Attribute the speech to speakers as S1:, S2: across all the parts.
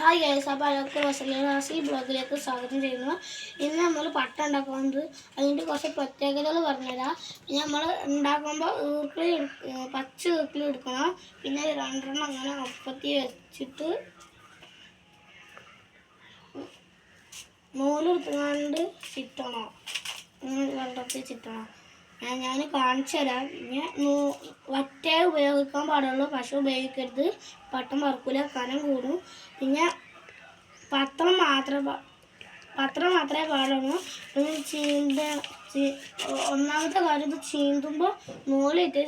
S1: Hi guys, അപ്പോൾ എല്ലാവർക്കും റസലിനാസി ബ്ലോഗിലേക്ക് സ്വാഗതം ചെയ്യുന്നു. ഇന്ന് നമ്മൾ പട്ട ഉണ്ടാക്കുന്നത് അതിൻ്റെ കുറച്ച് പ്രത്യേകതകൾ പറഞ്ഞുതരാം. പിന്നെ നമ്മൾ ഉണ്ടാക്കുമ്പോൾ പച്ച ഈർക്കിളി എടുക്കണം. പിന്നെ രണ്ടെണ്ണം അങ്ങനെ ഒപ്പത്തി വെച്ചിട്ട് നൂലെടുത്തുകൊണ്ട് ചിറ്റണം. വെള്ളത്തിൽ ചിറ്റണം. ഞാൻ കാണിച്ചു തരാം. പിന്നെ വറ്റേ ഉപയോഗിക്കാൻ പാടുള്ളൂ, പക്ഷെ ഉപയോഗിക്കരുത്. പട്ടം വറക്കൂല, കനം കൂടും. പിന്നെ പത്രം മാത്രമേ പാടുള്ളൂ. ഒന്നാമത്തെ കാര്യം, ഇത് ചീന്തുമ്പോൾ നൂലിട്ട്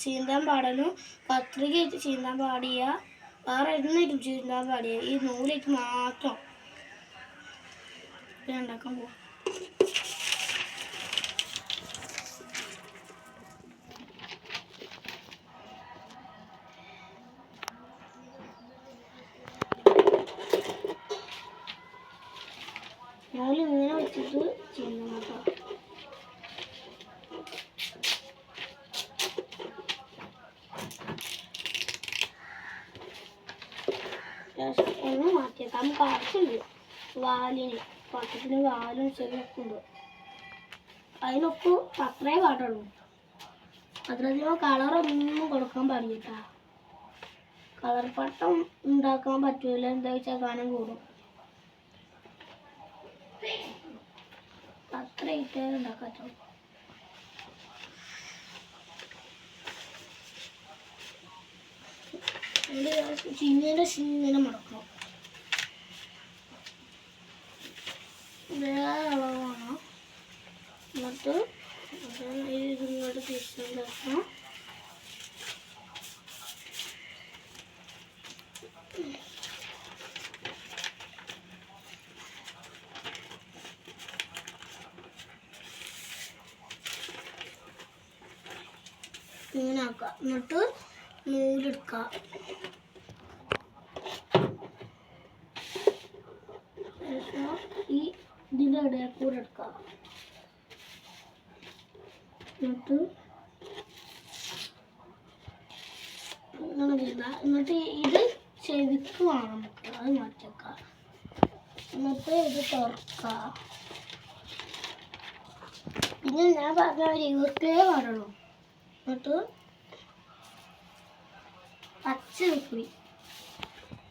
S1: ചീന്താൻ പാടുള്ളൂ. കത്രികയിട്ട് ചീന്താൻ പാടില്ല, വേറെ എന്നിട്ടും ചീന്താൻ പാടില്ല. ഈ നൂലിട്ട് മാത്രം ഉണ്ടാക്കാൻ പോകും. നൂലിങ്ങനെ വെച്ചിട്ട് ചെയ്യണം കേട്ടോ. ഒന്ന് മാറ്റിയേക്കാം. നമുക്ക് ആവശ്യമുണ്ട് വാലിന്, പട്ടത്തിന് വാലും ചെറിയൊക്കെ ഉണ്ട്. അതിനൊക്കെ അത്രേ പാടുള്ളൂ. അതിലധികം കളറൊന്നും കൊടുക്കാൻ പാടില്ല. കളർ പട്ടം ഉണ്ടാക്കാൻ പറ്റൂല, എന്താ വെച്ചാൽ കനം കൂടും. അത്ര ഇട്ടേ ഉണ്ടാക്കാറ്റോ. ചിന്നേൻ്റെ ചിങ്ങനെ മടക്കണം. വേറെ അളവാണ്. എന്നിട്ട് ഇതിങ്ങോട്ട് തിരിച്ചെടുക്കണം. ഇങ്ങനെ ആക്കുക. എന്നിട്ട് നൂലെടുക്കുക. ഈ ഇതിൻ്റെ ഇടയിൽ കൂടെ എടുക്കുക. എന്നിട്ട് ഇങ്ങനെ വീഴുക. എന്നിട്ട് ഇത് ചെവിക്ക് വേണം നമുക്ക്, അത് മാറ്റി വെക്കുക. എന്നിട്ട് ഇത് തുറക്കുക. പിന്നെ ഞാൻ പറഞ്ഞ ഒരു ഈർക്കേ പാടുള്ളൂ. എന്നിട്ട് പച്ച ഈർക്കിളി,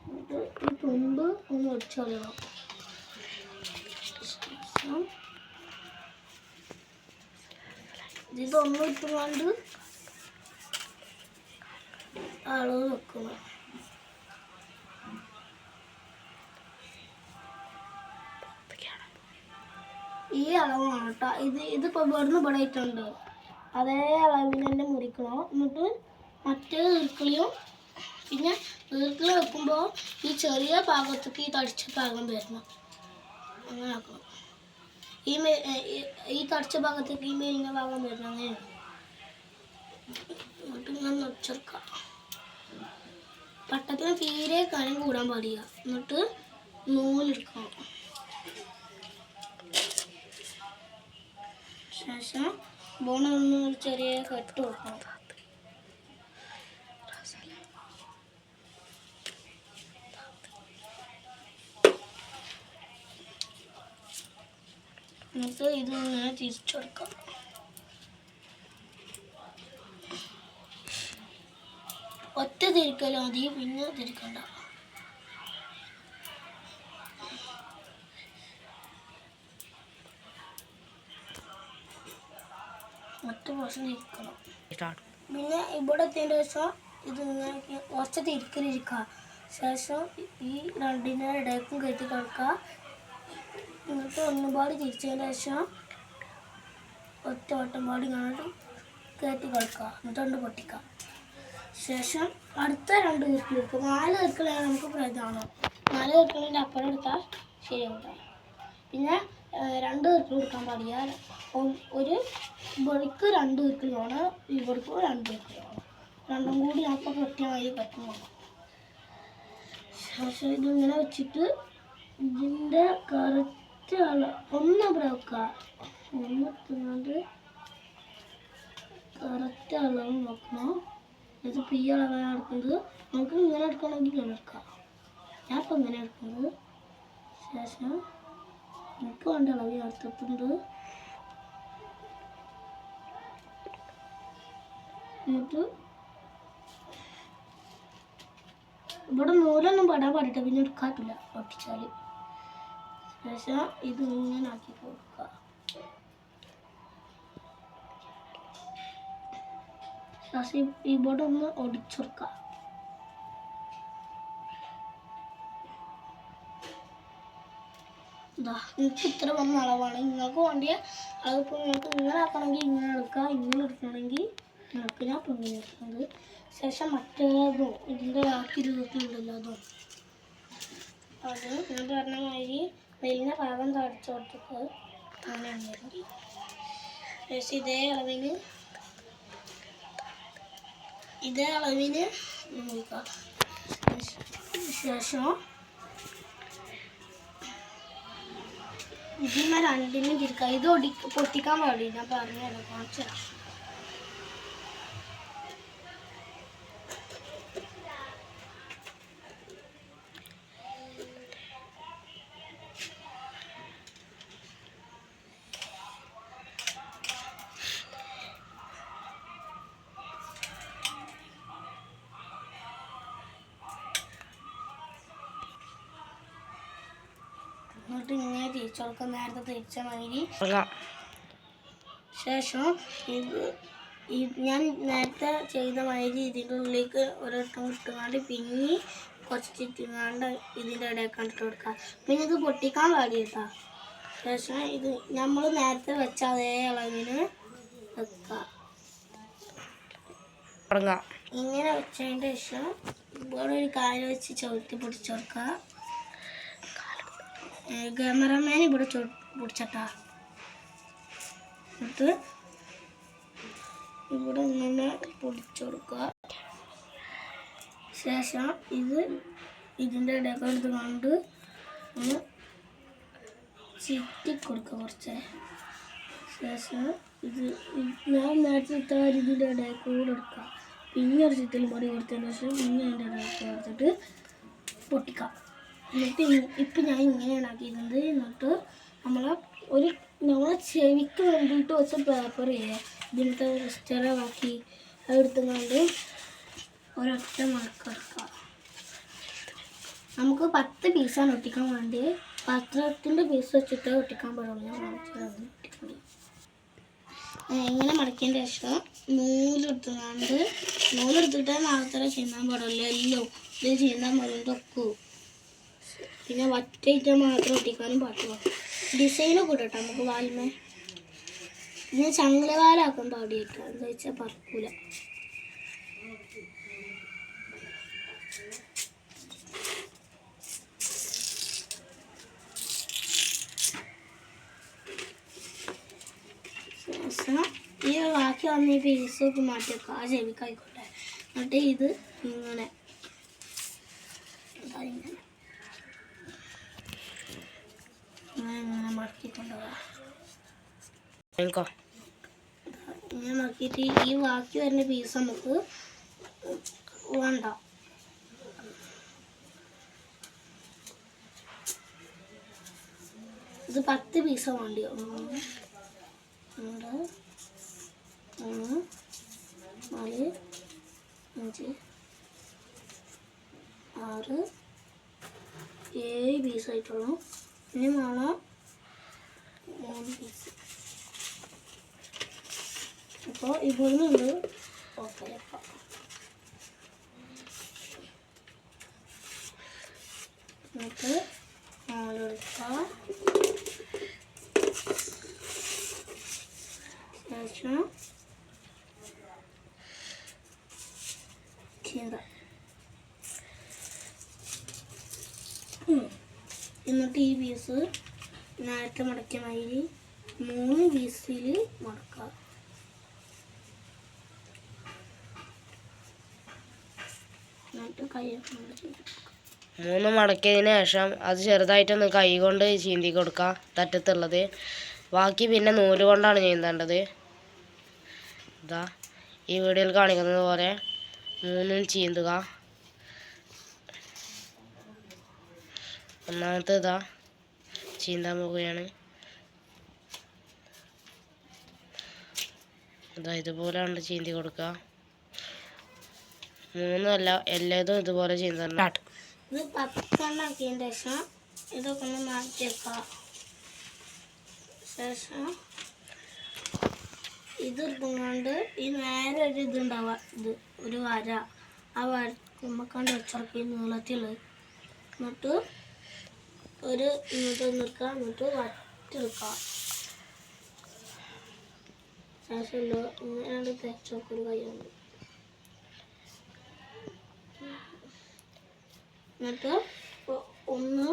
S1: എന്നിട്ട് ഈ തുമ്പ് ഒന്ന് ഒടിച്ചു കളയണം. ഇതൊന്നും ഇട്ടുകൊണ്ട് അളവ് വെക്കണം. ഈ അളവാണ് കേട്ടോ. ഇതിപ്പോൾ ഇവിടുന്ന് ഇവിടെ ഇട്ടുണ്ട്, അതേ അളവിൽ തന്നെ മുറിക്കണം. എന്നിട്ട് മറ്റേ ഈർക്കിളിയും, പിന്നെ ഈർക്കിളി വെക്കുമ്പോൾ ഈ ചെറിയ ഭാഗത്തേക്ക് ഈ തടിച്ച ഭാഗം വരണം. അങ്ങനെ ആക്കണം. ഈ തടിച്ച ഭാഗത്തേക്ക് ഈ മേലിൻ്റെ ഭാഗം വരണം. അങ്ങനെ എന്നിട്ട് ഇങ്ങനെ നിറച്ചെടുക്കാം. പട്ടത്തിന് തീരെ കനം കൂടാൻ പാടില്ല. എന്നിട്ട് നൂലെടുക്കണം. ശേഷം ബോണൊന്ന് ചെറിയ കെട്ട് വെക്കണം. എന്നിട്ട് ഇതിങ്ങനെ തിരിച്ചെടുക്കാം. ഒറ്റ തിരിക്കലും മതി, പിന്നെ തിരിക്കണ്ട. ഒറ്റ പ്രാവശ്യം തിരിക്കണം. പിന്നെ ഇവിടെ എത്തിയതിൻ്റെ ശേഷം ഇതിങ്ങനെ കുറച്ച് തിരിക്കലിരിക്കുക. ശേഷം ഈ രണ്ടിൻ്റെ ഇടയ്ക്കും കയറ്റി കിടക്കുക. എന്നിട്ട് ഒന്നുപാടി തിരിച്ചതിന് ശേഷം ഒറ്റ വട്ടംപാടി ഇങ്ങോട്ട് കയറ്റി കിടക്കുക. എന്നിട്ട് രണ്ട് പൊട്ടിക്കുക. ശേഷം അടുത്ത രണ്ട് ഈർക്കിളി എടുക്കുക. 4 ഈർക്കിളിയാണ് നമുക്ക് പ്രധാനം. 4 ഈർക്കിളിൻ്റെ അപ്പുറം എടുത്താൽ ശരിയാവില്ല. പിന്നെ 2 ഈർക്കിളി എടുക്കാൻ പാടില്ല. ഒരു ഇവിടേക്ക് 2 ഈർക്കിളി വേണം, ഇവിടേക്ക് 2 ഈർക്കിളി വേണം. രണ്ടും കൂടി അപ്പോൾ കൃത്യമായി പറ്റുന്നു. ശേഷം ഇതിങ്ങനെ വെച്ചിട്ട് ഇതിൻ്റെ കറക്റ്റ് ഒന്ന് ബ്രേക്കുക. ഒന്ന് തിന്നുകൊണ്ട് കറക്റ്റ് അളവ് നോക്കണം. ഇത് പ്രിയ അളവാണ് എടുക്കുന്നത്. നമുക്ക് ഇങ്ങനെ എടുക്കണമെങ്കിൽ ഇങ്ങനെ എടുക്കാം. ഞാൻ ഇപ്പം ഇങ്ങനെ എടുക്കുന്നത്. ശേഷം എനിക്ക് വേണ്ട അളവ് ചേർത്തിട്ടുണ്ട്. എന്നിട്ട് ഇവിടെ നൂലൊന്നും പെടാൻ പാടില്ല, പിന്നെ എടുക്കാറ്റില്ല ഒട്ടിച്ചാൽ. ശേഷം ഇത് ഇങ്ങനെ ആക്കി കൊടുക്കുക. ശേഷം ഇവിടെ ഒന്ന് ഒടിച്ചെടുക്കുക. എനിക്ക് ഇത്ര വന്ന അളവാണ്. നിങ്ങൾക്ക് വേണ്ടിയ അളവ് നിങ്ങൾക്ക് ഇങ്ങനെ ആക്കണമെങ്കിൽ ഇങ്ങനെ എടുക്കുക, ഇങ്ങനെ എടുക്കണമെങ്കിൽ നിങ്ങൾക്ക് ഞാൻ ഇപ്പം ഇങ്ങനെ എടുക്കുന്നത്. ശേഷം മറ്റേതും ഇതിൻ്റെ ബാക്കി രൂപത്തിലുണ്ടല്ലോ അതും അത് ഞാൻ പറഞ്ഞ മാതിരി വലിയ ഭാഗം തടച്ചു കൊടുത്തിട്ട് അങ്ങനെ ഉണ്ടായിരുന്നു. ശേഷം ഇതേ അളവിന് നോക്കുക. ശേഷം ഇതിന്മേ രണ്ടിനും തിരിക്കുക. ഇത് പൊട്ടിക്കാൻ പാടില്ല, ഞാൻ പറഞ്ഞുതരാം, കാണിച്ചു തരാം. എന്നിട്ട് ഇങ്ങനെ തിരിച്ചു കൊടുക്കുക, നേരത്തെ തിരിച്ച മാതിരി. ശേഷം ഞാൻ നേരത്തെ ചെയ്ത മാതിരി ഇതിൻ്റെ ഉള്ളിലേക്ക് ഒരിട്ടം ഇട്ടുകൊണ്ട് പിന്നെ കുറച്ച് ചുറ്റിങ്ങാണ്ട് ഇതിൻ്റെ ഇടയിൽ കണ്ടിട്ട് കൊടുക്കുക. പിന്നെ ഇത് പൊട്ടിക്കാൻ പാടിയിട്ടാ. ശേഷം ഇത് നമ്മൾ നേരത്തെ വെച്ച അതേ അളവിന് വെക്കുക. ഇങ്ങനെ വെച്ചതിൻ്റെ ശേഷം ഇവിടെ ഒരു കാല് വെച്ച് ചവിട്ടി പൊടിച്ചു കൊടുക്കുക. ക്യാമറമാൻ ഇവിടെ പൊടിച്ചട്ടാ. എന്നിട്ട് ഇവിടെ ഇങ്ങനെ പൊടിച്ചു കൊടുക്കുക. ശേഷം ഇതിൻ്റെ ഇടയ്ക്ക് എടുത്തുകൊണ്ട് ഒന്ന് ചുറ്റി കൊടുക്കുക കുറച്ച്. ശേഷം ഞാൻ നേരത്തെ ഇട്ട ഇതിൻ്റെ ഇടയിൽ കൂടെ എടുക്കുക. പിന്നെ ഒരു ചുറ്റിൽ പൊടി കൊടുത്തതിന് ശേഷം പിന്നെ അതിൻ്റെ ഇടയിൽ കൊടുത്തിട്ട് പൊട്ടിക്കാം. എന്നിട്ട് ഇപ്പം ഞാൻ ഇങ്ങനെയാണ് ആക്കിയിരുന്നത്. എന്നിട്ട് നമ്മളെ ചെവിക്ക് വേണ്ടിയിട്ട് വെച്ച പേപ്പർ ഇതിനകത്ത് സ്റ്റെറാക്കി അതെടുത്തുകൊണ്ട് ഒരൊറ്റ മടക്കെടുക്കുക. നമുക്ക് 10 പീസാണ് ഒട്ടിക്കാൻ വേണ്ടി. പത്രത്തിൻ്റെ പീസ് വെച്ചിട്ട് ഒട്ടിക്കാൻ പാടുള്ളൂ. ഞാൻ ഒട്ടിക്കൊണ്ട് ഇങ്ങനെ മടക്കിയതിൻ്റെ ശേഷം നൂലെടുത്തിട്ട് നാളത്തെ ചെയ്യുന്നാൻ പാടുള്ളൂ. എല്ലോ ഇത് ചെയ്യുന്നാൽ മതി തൊക്കൂ. പിന്നെ വറ്റയിട്ട മാത്രം ഒട്ടിക്കാനും പാടില്ല. ഡിസൈനൊക്കെ ഇട്ടോ നമുക്ക് വാൽമേ. പിന്നെ ചങ്ങലവാലാക്കാൻ പാടിയിട്ടോ, എന്താ വെച്ചാൽ പറക്കൂല. ശേഷം ഈ ബാക്കി വന്ന ഈ പീസൊക്കെ മാറ്റിയേക്കാം, ആ ചെവിക്കായിക്കോട്ടെ. എന്നിട്ട് ഇത് ഇങ്ങനെ മടക്കിക്കൊണ്ടുപോകാം. ഇങ്ങനെ മടക്കിയിട്ട് ഈ ബാക്കി വരുന്ന പീസ് നമുക്ക് വേണ്ട. ഇത് 10 പീസ് വേണ്ടി. 1 2 3 4 5 6 7 പീസായിട്ടുള്ളൂ. ഇനി വേണം 3 പീസ്. അപ്പോൾ ഇവിടുന്നുണ്ട്. ഓക്കെ, എന്നിട്ട് 4 എടുക്കാം. ശേഷം എന്നിട്ട് ഈ പീസ് നേരത്തെ മടക്കിയ മാതിരി 3 പീസിൽ മടക്കുക. എന്നിട്ട് കൈ
S2: 3 മടക്കിയതിന് ശേഷം അത് ചെറുതായിട്ടൊന്ന് കൈ കൊണ്ട് ചീന്തി കൊടുക്കുക തറ്റത്തുള്ളത്. ബാക്കി പിന്നെ നൂല് കൊണ്ടാണ് നീന്തേണ്ടത്. ഇതാ ഈ വീഡിയോയിൽ കാണിക്കുന്നത് പോലെ 3 ചീന്തുക. ഒന്നാമത്തെ ഇതാ ചീന്താൻ പോവുകയാണ്. ഇതാ ഇതുപോലെയാണ് ചീന്തി കൊടുക്കുക. 3 അല്ല, എല്ലാതും ഇതുപോലെ ചീന്തണം.
S1: ഇത് 10 ആക്കിയതിന് ശേഷം ഇതൊക്കെ ഒന്ന് മാറ്റി വെക്കാം. ശേഷം ഇത് ഇതുകൊണ്ട് ഈ നേരെ ഒരു ഇതുണ്ടാവുക, ഇത് ഒരു വര, ആ വരക്കുമ്പക്കാണ്ട് വെച്ചുറക്കി നീളത്തിൽ. എന്നിട്ട് ഒരു ഇങ്ങോട്ട് നിൽക്കുക, എന്നിട്ട് വറ്റെടുക്കുക. ശേഷം ഇങ്ങനെയാണ് തേച്ചൊക്കെ ഒരു കൈയുണ്ട്. എന്നിട്ട് ഒന്ന്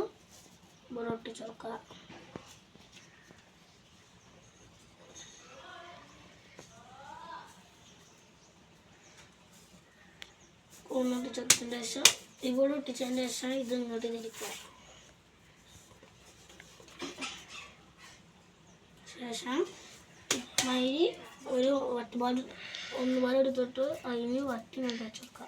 S1: ഇവിടെ ഒട്ടിച്ചെടുക്കുക. ഒന്നൊട്ടിച്ചതിന് ശേഷം ഇവിടെ ഒട്ടിച്ചതിന് ശേഷം ഇത് ഇങ്ങോട്ട് തിരിക്കുക. ശേഷം മൈരി ഒരു വട്ടുപാട് ഒന്നുപാട് എടുത്തിട്ട് അതിന് വട്ടി ഇങ്ങോട്ട് വെച്ചെടുക്കുക.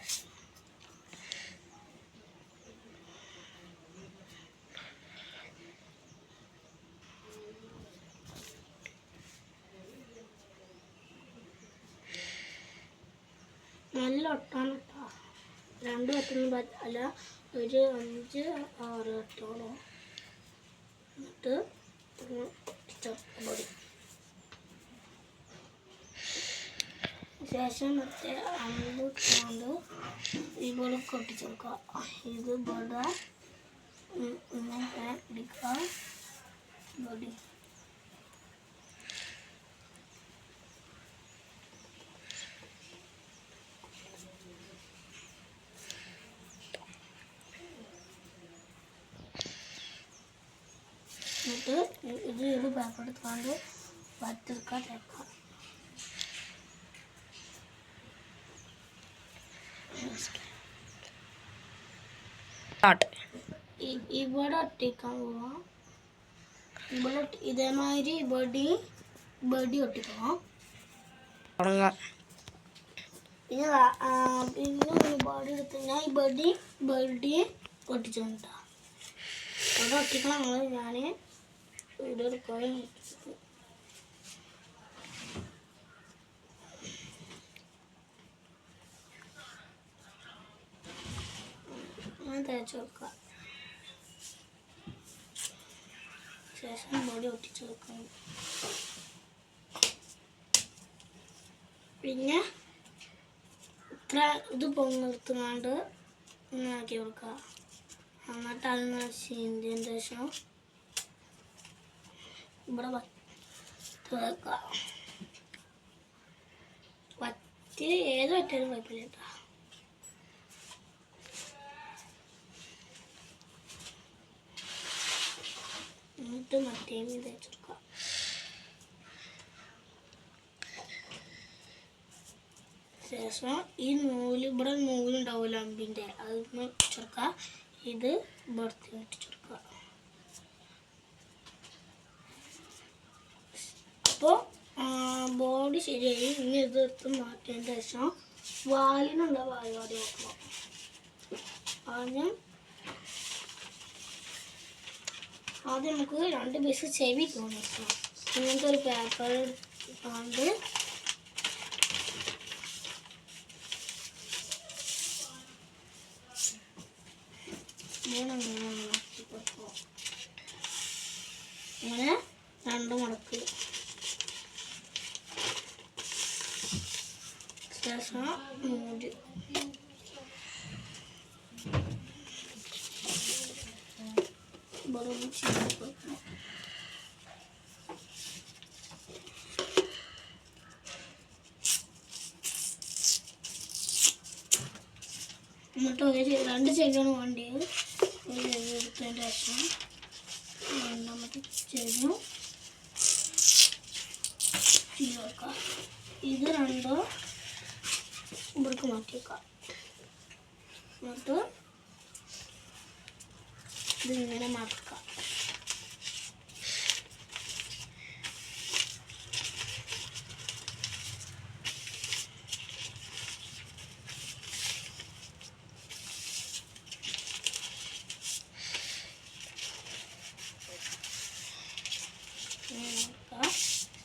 S1: നല്ല ഒട്ടാണ് കേട്ടോ. 2 വട്ടൊന്നും അല്ല, ഒരു 5, 6 വട്ടോളം. എന്നിട്ട് പൊടി ശേഷം മറ്റേ അമ്പ് കൊണ്ട് ഇതുപോലെ കൊട്ടിച്ചെടുക്കുക. ഇത് ഇവിടെ ഇങ്ങനെ ഇടിക്കുക. ബോഡി എന്നിട്ട് ഇത് ബാക്കെടുത്തുകൊണ്ട് വറ്റെടുക്കുക, തേക്കുക. ഇവിടെ ഒട്ടിക്കാൻ പോവാം. ഇവിടെ ഇതേമാതിരി ബഡി ഒട്ടിക്കണം. പിന്നെ ബോഡി എടുത്ത് ഞാൻ ഈ ബഡി ഒട്ടിച്ചിട്ടാ ഇവിടെ ഒട്ടിക്കണം. ഞാൻ ഇവിടെ എടുക്കുക. തേച്ച് വെക്കുക. ശേഷം ബോഡി ഒട്ടിച്ച് വെക്കുക. പിന്നെ ഇത്ര ഇത് പൊങ്ങെടുത്തുകൊണ്ട് ഇങ്ങനെ ആക്കി കൊടുക്കുക. എന്നിട്ട് അതിന് ചീന്തിയതിന് ശേഷം ഇവിടെ വെക്കുക. വറ്റി ഏത് വറ്റാലും കുഴപ്പമില്ല കേട്ടോ. എന്നിട്ട് മറ്റേ തേച്ചെടുക്കുക. ശേഷം ഈ ഇവിടെ നൂലുണ്ടാവില്ല അമ്പിൻ്റെ, അതൊന്ന് വെച്ചെടുക്കുക. ഇത് ബർത്തി വെട്ടിച്ചെടുക്കുക. അപ്പോൾ ബോഡി ശരിയായി. ഇനി ഇത് എടുത്ത് മാറ്റിയതിന് ശേഷം വാലിനുള്ള പരിപാടി നോക്കണം. ആദ്യം നമുക്ക് 2 പീസ് ചെവി തോന്നിക്കണം. ഇങ്ങനത്തെ ഒരു പേപ്പർ കൊണ്ട് ഇങ്ങനെ 2 മടക്ക്. ശേഷം മൂടി ഇവിടെ ചെയ്ത് കൊടുക്കണം. എന്നിട്ട് 2 ചെവിയാണ് വേണ്ടിയത്. ഒരു ചെവി എടുത്തതിൻ്റെ ശേഷം 2ാമത്തെ ചെവി ചെയ്ത് വെക്കാം. ഇത് 2 ഇവിടേക്ക് മാറ്റി വെക്കാം. എന്നിട്ട് ഇതിങ്ങനെ മടക്കാം.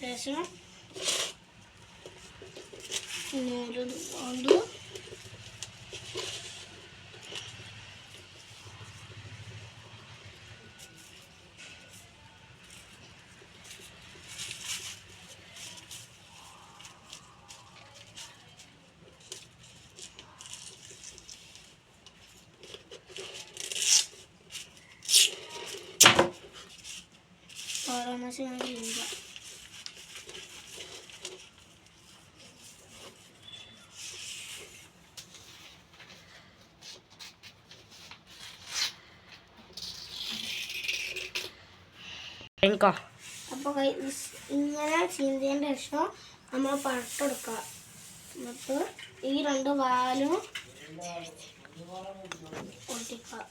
S1: ശേഷം നൂല് കൊണ്ട് ഓരോന്നാശം ചെയ്യുക. അപ്പോൾ ഇങ്ങനെ ചീന്തിയതിൻ്റെ ശേഷം നമ്മൾ പഴട്ടെടുക്കുക. എന്നിട്ട് ഈ 2 വാലും ഒട്ടിക്കുക.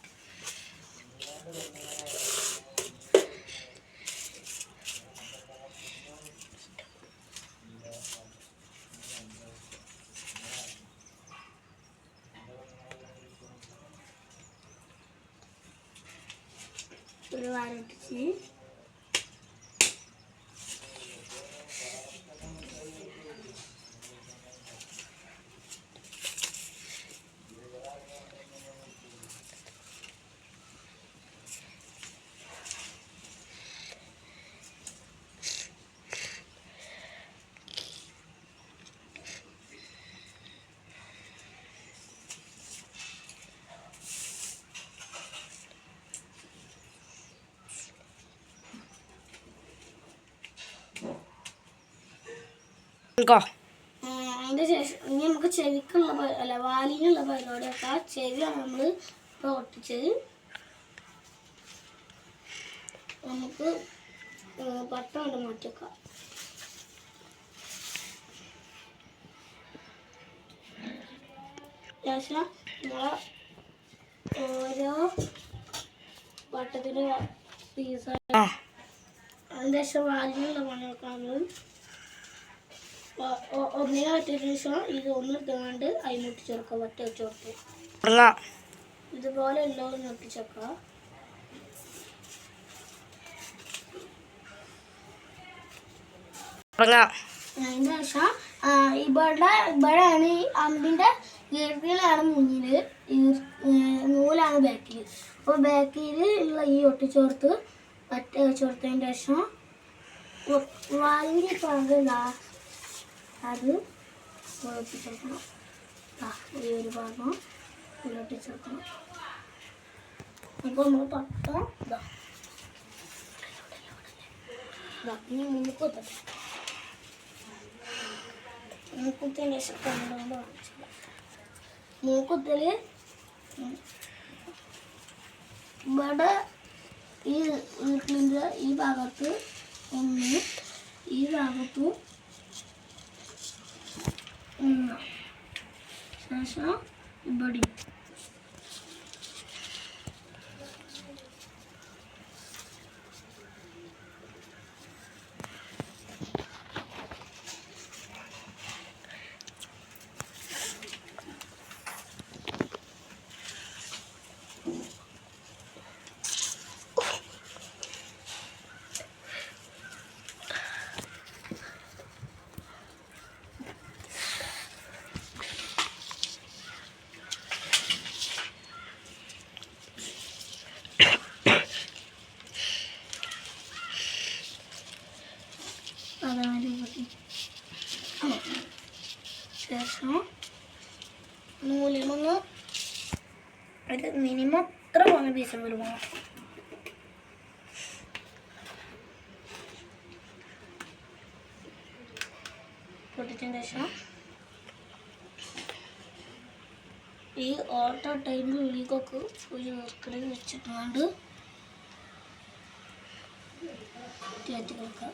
S1: ഒരു വാലൊട്ടിച്ച് അതിൻ്റെ ശേഷം ഇനി നമുക്ക് ചെവിക്കുള്ള വാലിനുള്ള പരിപാടിയൊക്കെ ചെവിയാണ് നമ്മൾ ഇപ്പോൾ ഒട്ടിച്ചത്. നമുക്ക് പട്ടം കൊണ്ട് മാറ്റി വെക്കാം. ശേഷം നമ്മളെ ഓരോ വട്ടത്തിന് പീസ് അതിൻ്റെ ശേഷം വാലിനുള്ള പണിയൊക്കെ നമ്മൾ ഒന്നിനെ പറ്റിയതിനു ശേഷം ഇത് ഒന്നെടുത്തുകൊണ്ട് അതിന് ഒട്ടിച്ചെടുക്കുക. വട്ട വെച്ച് കൊടുത്ത് ഇതുപോലെ എല്ലാവരും ഒട്ടിച്ചേക്കുക. അതിൻ്റെ ശേഷം ഇവിടെയാണ് ഈ അമ്പിൻ്റെ ഈർക്കിലാണ് മുന്നിൽ, നൂലാണ് ബാക്കിൽ. അപ്പോൾ ബാക്കിൽ ഉള്ള ഈ ഒട്ടിച്ചോർത്ത് വട്ട വെച്ച് കൊടുത്തതിൻ്റെ ശേഷം വാലിൻ്റെ ഭാഗം അത് ഒട്ടിച്ചെടുക്കണം. ഈ ഒരു ഭാഗം ഒട്ടിച്ചെടുക്കണം. അപ്പോൾ നമ്മൾ പട്ടം ഇനി മൂക്കുത്തതിൻ്റെ ശേഷം കണ്ടുകൊണ്ട് കാണിച്ചില്ല. മൂക്കുത്തൽ ഇവിടെ ഈ വീട്ടിൻ്റെ ഈ ഭാഗത്ത് ഒന്ന്, ഈ ഭാഗത്തും ഒന്ന്, ശേഷം ഇവിടെ ശേഷം നൂലിൽ നിന്ന് ഒരു മിനിമം എത്ര പോകുന്ന പീസ് പോലും പോകണം. പൊട്ടിച്ചതിന് ശേഷം ഈ ഓട്ടോ ടൈമിൽ ഉള്ളിക്കൊക്കെ ഒരു ഇറക്കടിൽ വെച്ചിട്ടുണ്ട് കയറ്റി കൊടുക്കുക.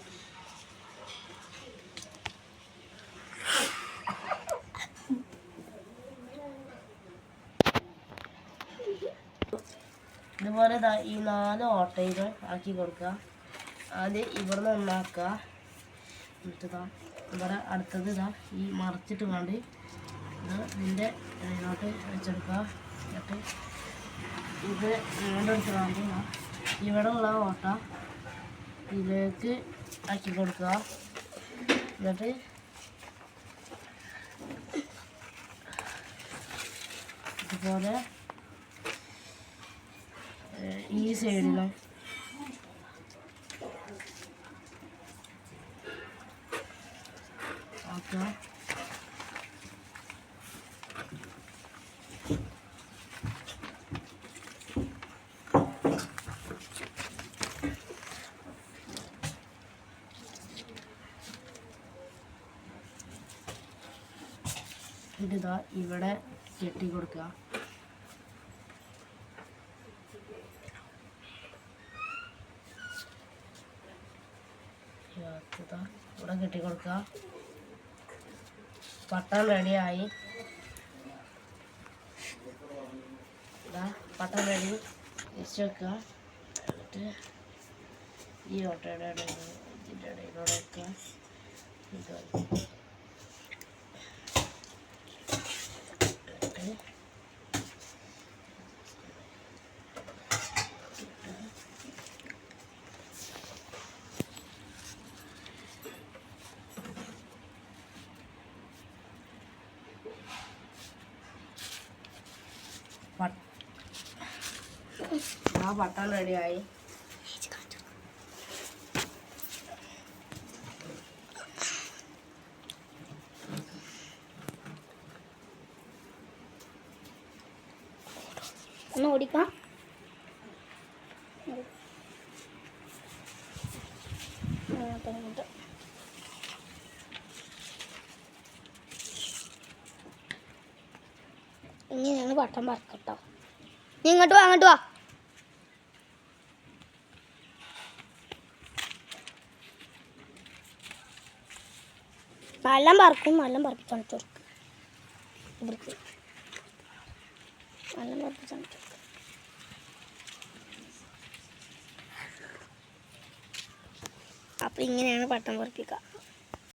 S2: ഇതുപോലെ ഈ 4 ഓട്ടയിലും ആക്കി കൊടുക്കുക. ആദ്യം ഇവിടുന്ന് ഒന്നാക്കുക. എന്നിട്ട് ഇവിടെ അടുത്തത് ഈ മറച്ചിട്ട് കൊണ്ട് ഇതിൻ്റെ ഇതിലോട്ട് വെച്ചെടുക്കുക. എന്നിട്ട് ഇത് ഇങ്ങോട്ടെടുത്ത് കൊണ്ട് ഇവിടെ ഉള്ള ഓട്ട ഇതിലേക്ക് ആക്കി കൊടുക്കുക. എന്നിട്ട് ഇതുപോലെ ഈ സൈഡിലും ഓക്കെ. ഇതാ ഇവിടെ കെട്ടി കൊടുക്കുക. ഇവിടെ കെട്ടി കൊടുക്കുക. പട്ടം റെഡിയായി. ഇതാ പട്ടം റെഡി. തിരിച്ച് വെക്കുക. എന്നിട്ട് ഈ ഓട്ടയുടെ ഇതിൻ്റെ ഇടയിലൂടെ വെക്കുക. ഇത് ആ പട്ടം റെഡിയായി.
S1: ഒന്ന് ഓടിക്കാം. ഇങ്ങനെയാണ് പട്ടം പറക്കട്ടോ. നീ ഇങ്ങോട്ട് വാ, അങ്ങോട്ട് വാ. നല്ല പറക്കും, നല്ല പറപ്പിച്ചാണ് ചൊർക്ക്. ഇവർക്ക് നല്ല പറപ്പിച്ചാണ് ചൊർക്ക്. അപ്പം ഇങ്ങനെയാണ് പട്ടം പറപ്പിക്കുക.